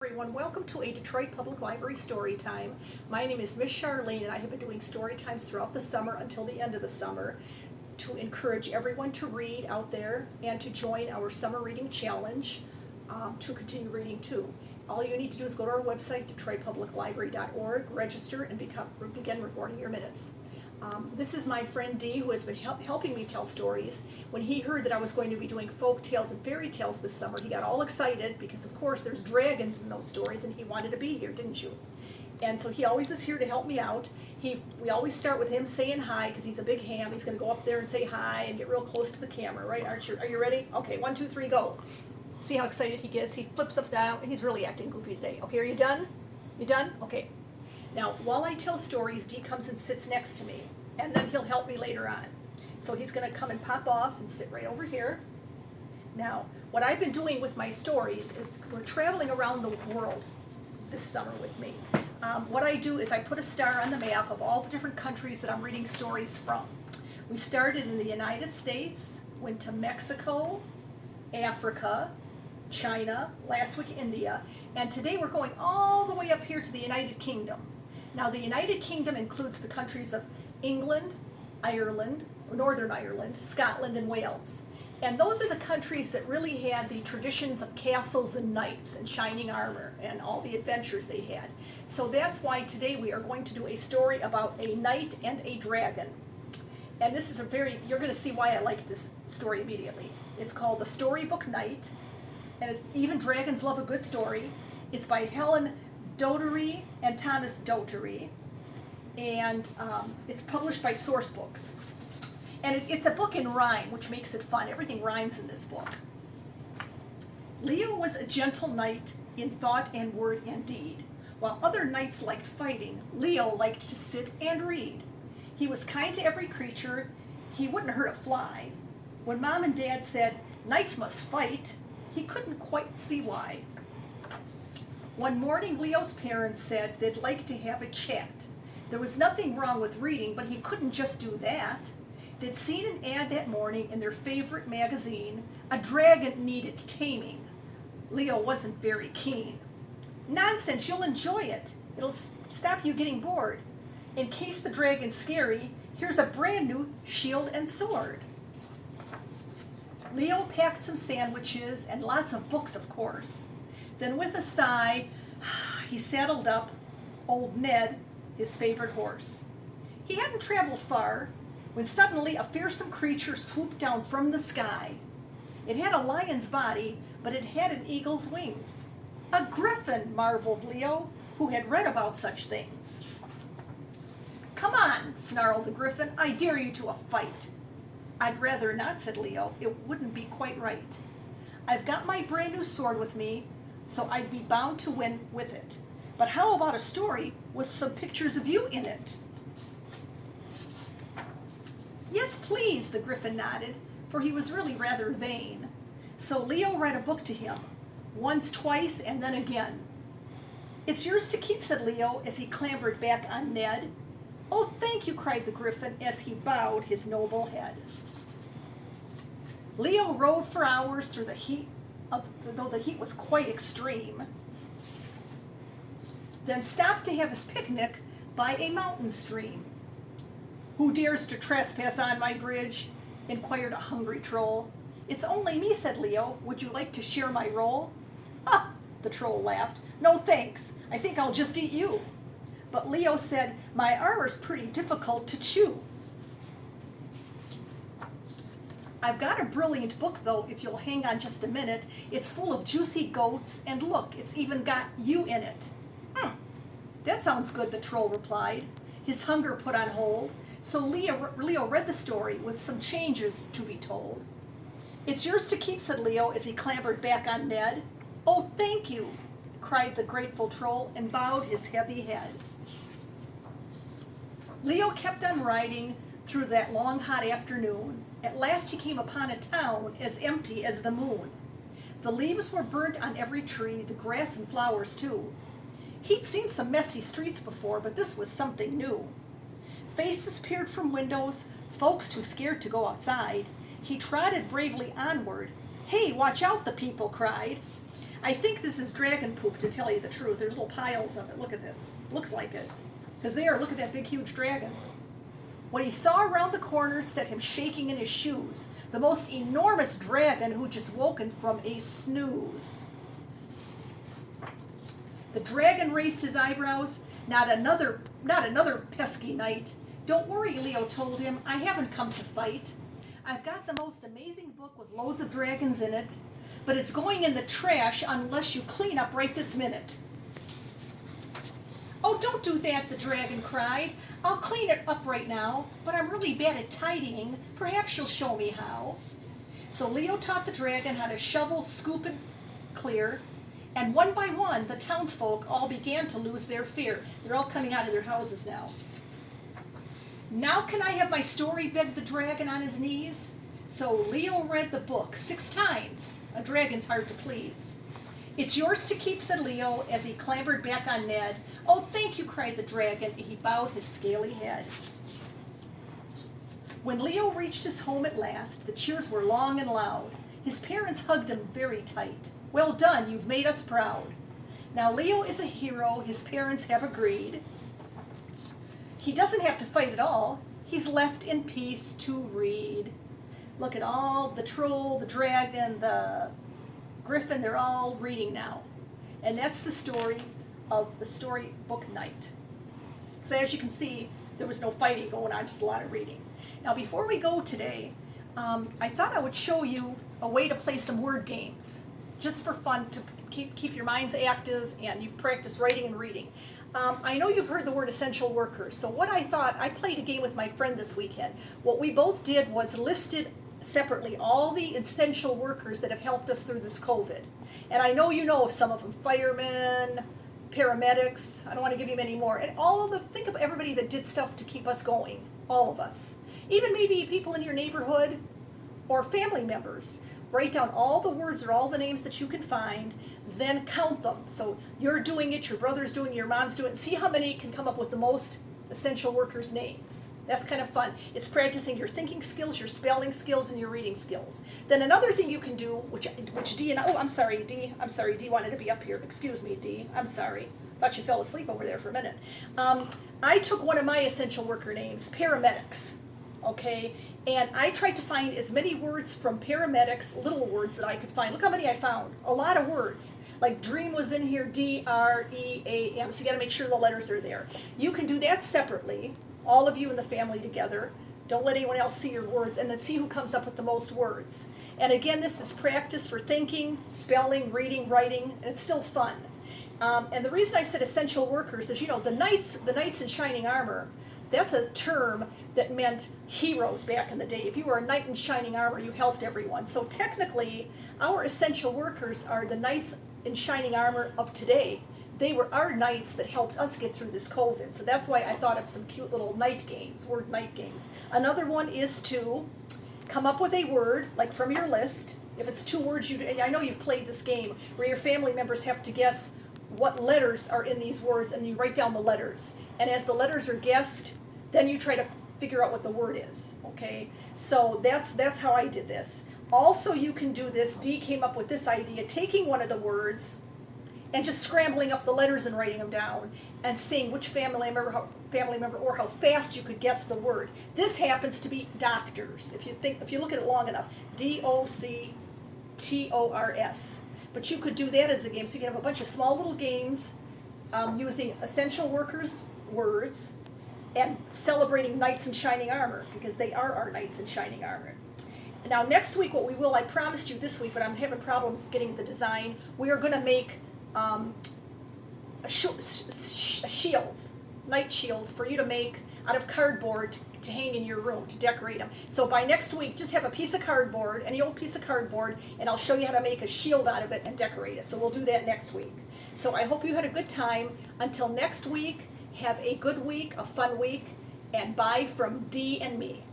Everyone, welcome to a Detroit Public Library story time. My name is Miss Charlene and I have been doing story times throughout the summer until the end of the summer to encourage everyone to read out there and to join our summer reading challenge to continue reading too. All you need to do is go to our website, detroitpubliclibrary.org, register, and begin recording your minutes. This is my friend Dee, who has been helping me tell stories. When he heard that I was going to be doing folk tales and fairy tales this summer, he got all excited because, of course, there's dragons in those stories, and he wanted to be here, didn't you? And so he always is here to help me out. We always start with him saying hi because he's a big ham. He's going to go up there and say hi and get real close to the camera, right? Aren't you? Are you ready? Okay, 1, 2, 3, go. See how excited he gets? He flips up down. He's really acting goofy today. Okay, are you done? You done? Okay. Now, while I tell stories, Dee comes and sits next to me, and then he'll help me later on. So he's going to come and pop off and sit right over here. Now, what I've been doing with my stories is we're traveling around the world this summer with me. What I do is I put a star on the map of all the different countries that I'm reading stories from. We started in the United States, went to Mexico, Africa, China, last week India, and today we're going all the way up here to the United Kingdom. Now, the United Kingdom includes the countries of England, Ireland, Northern Ireland, Scotland, and Wales. And those are the countries that really had the traditions of castles and knights and shining armor and all the adventures they had. So that's why today we are going to do a story about a knight and a dragon. And this is you're going to see why I like this story immediately. It's called The Storybook Knight, and it's Even Dragons Love a Good Story. It's by Helen Docherty and Thomas Docherty, and it's published by Source Books. And it's a book in rhyme, which makes it fun. Everything rhymes in this book. Leo was a gentle knight in thought and word and deed. While other knights liked fighting, Leo liked to sit and read. He was kind to every creature. He wouldn't hurt a fly. When Mom and Dad said, "Knights must fight," he couldn't quite see why. One morning, Leo's parents said they'd like to have a chat. There was nothing wrong with reading, but he couldn't just do that. They'd seen an ad that morning in their favorite magazine. A dragon needed taming. Leo wasn't very keen. "Nonsense, you'll enjoy it. It'll stop you getting bored. In case the dragon's scary, here's a brand new shield and sword." Leo packed some sandwiches and lots of books, of course. Then with a sigh, he saddled up old Ned, his favorite horse. He hadn't traveled far when suddenly a fearsome creature swooped down from the sky. It had a lion's body, but it had an eagle's wings. "A griffin," marveled Leo, who had read about such things. "Come on," snarled the griffin, "I dare you to a fight." "I'd rather not," said Leo. "It wouldn't be quite right. I've got my brand new sword with me, so I'd be bound to win with it. But how about a story with some pictures of you in it?" "Yes, please," the griffin nodded, for he was really rather vain. So Leo read a book to him, once, twice, and then again. "It's yours to keep," said Leo as he clambered back on Ned. "Oh, thank you," cried the griffin as he bowed his noble head. Leo rode for hours through the heat, though the heat was quite extreme, then stopped to have his picnic by a mountain stream. "Who dares to trespass on my bridge?" inquired a hungry troll. "It's only me," said Leo. "Would you like to share my roll?" "Ha!" the troll laughed. "No thanks. I think I'll just eat you." But Leo said, "My armor's pretty difficult to chew." "I've got a brilliant book, though, if you'll hang on just a minute. It's full of juicy goats, and look, it's even got you in it." "That sounds good," the troll replied, his hunger put on hold. So Leo read the story with some changes to be told. "It's yours to keep," said Leo as he clambered back on Ned. "Oh, thank you," cried the grateful troll and bowed his heavy head. Leo kept on riding through that long hot afternoon. At last he came upon a town as empty as the moon. The leaves were burnt on every tree, the grass and flowers too. He'd seen some messy streets before, but this was something new. Faces peered from windows, folks too scared to go outside. He trotted bravely onward. "Hey, watch out," the people cried. I think this is dragon poop, to tell you the truth. There's little piles of it. Look at this. Looks like it. Because there, look at that big, huge dragon. What he saw around the corner set him shaking in his shoes. The most enormous dragon who'd just woken from a snooze. The dragon raised his eyebrows. Not another pesky night. Don't worry, Leo told him. I haven't come to fight. I've got the most amazing book with loads of dragons in it, but it's going in the trash unless you clean up right this minute. Oh, don't do that, the dragon cried. I'll clean it up right now, but I'm really bad at tidying. Perhaps you'll show me how. So Leo taught the dragon how to shovel, scoop, and clear, and one by one, the townsfolk all began to lose their fear. They're all coming out of their houses now. Now can I have my story, begged the dragon on his knees. So Leo read the book 6 times. A dragon's hard to please. It's yours to keep, said Leo, as he clambered back on Ned. Oh, thank you, cried the dragon, and he bowed his scaly head. When Leo reached his home at last, the cheers were long and loud. His parents hugged him very tight. Well done, you've made us proud. Now Leo is a hero, his parents have agreed. He doesn't have to fight at all. He's left in peace to read. Look at all the troll, the dragon, the griffin, they're all reading now. And that's the story of the storybook night. So as you can see, there was no fighting going on, just a lot of reading. Now before we go today, I thought I would show you a way to play some word games, just for fun, to keep your minds active and you practice writing and reading. I know you've heard the word essential workers, so what I thought, I played a game with my friend this weekend. What we both did was listed separately all the essential workers that have helped us through this COVID. And I know you know of some of them, firemen, paramedics, I don't want to give you many more, and think of everybody that did stuff to keep us going, all of us. Even maybe people in your neighborhood or family members. Write down all the words or all the names that you can find, then count them. So you're doing it, your brother's doing it, your mom's doing it. See how many can come up with the most essential workers' names. That's kind of fun. It's practicing your thinking skills, your spelling skills, and your reading skills. Then another thing you can do, which D and I'm sorry, D wanted to be up here. Excuse me, D. I'm sorry. Thought you fell asleep over there for a minute. I took one of my essential worker names, paramedics. Okay, and I tried to find as many words from paramedics, little words that I could find. Look how many I found. A lot of words. Like dream was in here, D-R-E-A-M. So you got to make sure the letters are there. You can do that separately, all of you in the family together. Don't let anyone else see your words, and then see who comes up with the most words. And again, this is practice for thinking, spelling, reading, writing, and it's still fun. And the reason I said essential workers is, the knights in shining armor, that's a term that meant heroes back in the day. If you were a knight in shining armor, you helped everyone. So technically, our essential workers are the knights in shining armor of today. They were our knights that helped us get through this COVID. So that's why I thought of some cute little night games, word night games. Another one is to come up with a word, like from your list. If it's 2 words, and I know you've played this game, where your family members have to guess what letters are in these words, and you write down the letters. And as the letters are guessed, then you try to figure out what the word is, okay? So that's how I did this. Also, you can do this. Dee came up with this idea, taking one of the words and just scrambling up the letters and writing them down and seeing which family member or how fast you could guess the word. This happens to be doctors. If you look at it long enough, D-O-C-T-O-R-S. But you could do that as a game. So you can have a bunch of small little games using essential workers' words and celebrating knights in shining armor, because they are our knights in shining armor. Now next week, what we will, I promised you this week, but I'm having problems getting the design, we are going to make shields, knight shields, for you to make out of cardboard to hang in your room, to decorate them. So by next week, just have a piece of cardboard, any old piece of cardboard, and I'll show you how to make a shield out of it and decorate it. So we'll do that next week. So I hope you had a good time. Until next week, have a good week, a fun week, and bye from Dee and me.